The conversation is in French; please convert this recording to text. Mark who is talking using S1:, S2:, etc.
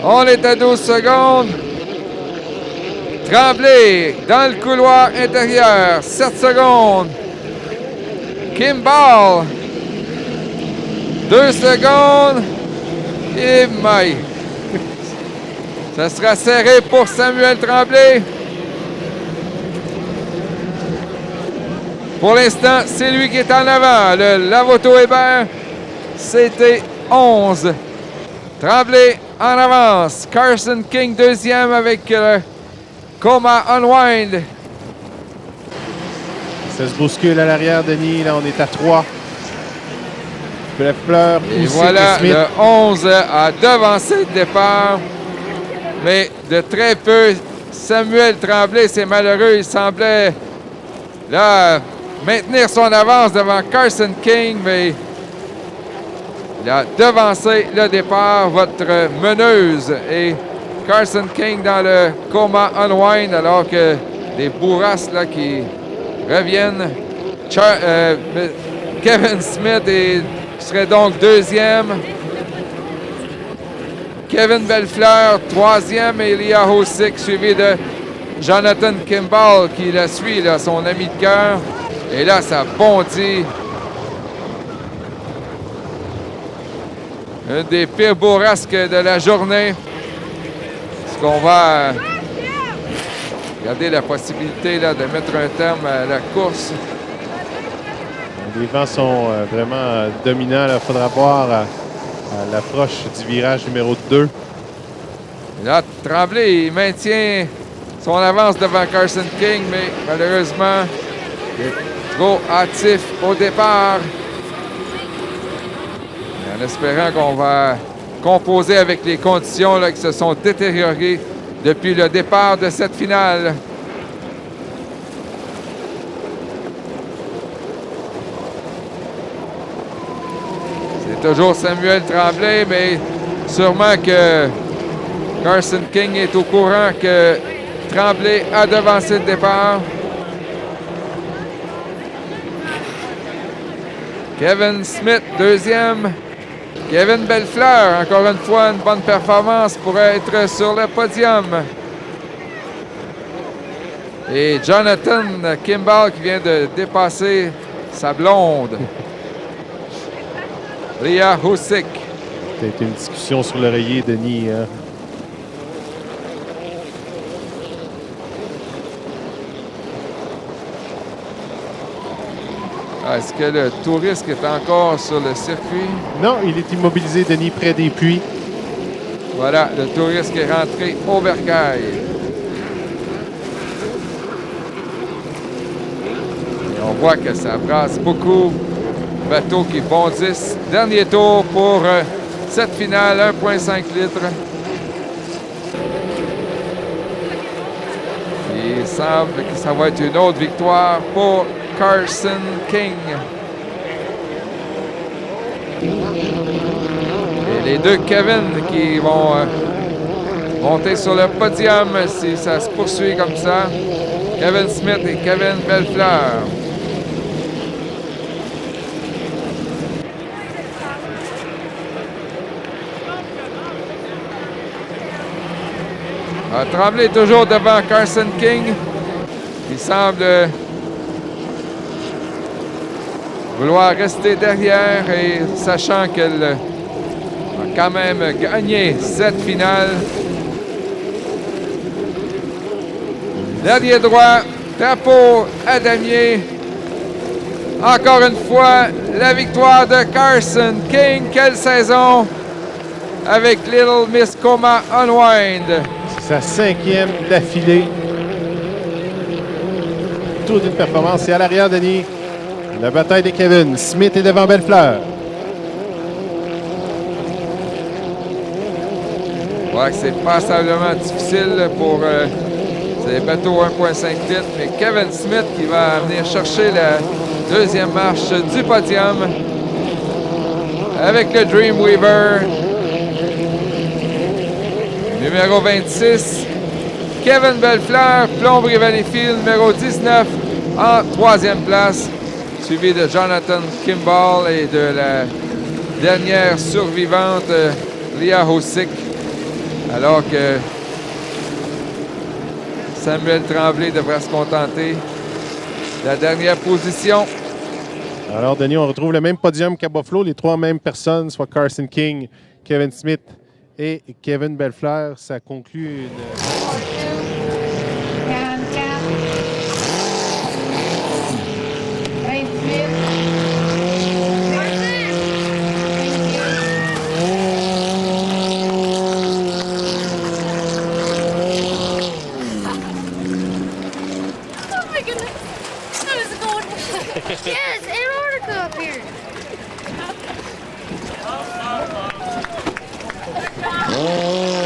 S1: On est à 12 secondes. Tremblay dans le couloir intérieur. 7 secondes. Kimball. 2 secondes. Et Mike. Ça sera serré pour Samuel Tremblay. Pour l'instant, c'est lui qui est en avant. Le Lavoto Hébert, c'était 11. Tremblay en avance. Carson King deuxième avec le Coma Unwind.
S2: Ça se bouscule à l'arrière, Denis. Là, on est à 3. Belfleur.
S1: Et voilà, le 11 a devancé le départ. Mais de très peu, Samuel Tremblay, c'est malheureux. Il semblait là maintenir son avance devant Carson King, mais il a devancé le départ. Votre meneuse et Carson King dans le Coma Unwind, alors que les bourrasques là, qui reviennent. Kevin Smith serait donc deuxième. Kevin Belfleur, troisième, et Elia Hosick, suivi de Jonathan Kimball, qui la suit, là, son ami de cœur. Et là, ça bondit. Une des pires bourrasques de la journée. Est-ce qu'on va regarder la possibilité là, de mettre un terme à la course?
S2: Les vents sont vraiment dominants. Il faudra voir à l'approche du virage numéro 2.
S1: Là, Tremblay, il maintient son avance devant Carson King, mais malheureusement, il est trop hâtif au départ. Et en espérant qu'on va composer avec les conditions là, qui se sont détériorées depuis le départ de cette finale. C'est toujours Samuel Tremblay, mais sûrement que Carson King est au courant que Tremblay a devancé le départ. Kevin Smith, deuxième. Kevin Belfleur, encore une fois, une bonne performance pour être sur le podium. Et Jonathan Kimball qui vient de dépasser sa blonde. Leah Hosick.
S2: Peut-être une discussion sur l'oreiller, Denis. Hein?
S1: Est-ce que le touriste est encore sur le circuit?
S2: Non, il est immobilisé, Denis, près des puits.
S1: Voilà, le touriste est rentré au bercail. Et on voit que ça brasse beaucoup. Bateaux qui bondissent. Dernier tour pour cette finale, 1,5 litres. Il semble que ça va être une autre victoire pour Carson King. Et les deux Kevin qui vont monter sur le podium si ça se poursuit comme ça. Kevin Smith et Kevin Belfleur. Tremblay est toujours devant Carson King. Il semble vouloir rester derrière et sachant qu'elle a quand même gagné cette finale. Dernier droit, drapeau à damier. Encore une fois, la victoire de Carson King. Quelle saison avec Little Miss Coma Unwind.
S2: Sa 5e d'affilée. Tour d'une performance. C'est à l'arrière, Denis. La bataille de Kevin. Smith est devant Belfleur.
S1: On voit que c'est passablement difficile pour ces bateaux 1,5 litres. Mais Kevin Smith qui va venir chercher la deuxième marche du podium avec le Dreamweaver. Numéro 26, Kevin Belfleur, Plomberie Valleyfield, numéro 19, en troisième place, suivi de Jonathan Kimball et de la dernière survivante, Leah Hosick. Alors que Samuel Tremblay devra se contenter de la dernière position.
S2: Alors, Denis, on retrouve le même podium qu'à Buffalo, les trois mêmes personnes, soit Carson King, Kevin Smith et Kevin Bellefleur. Ça conclut une...
S3: Yes, Antarctica up here.
S2: Oh!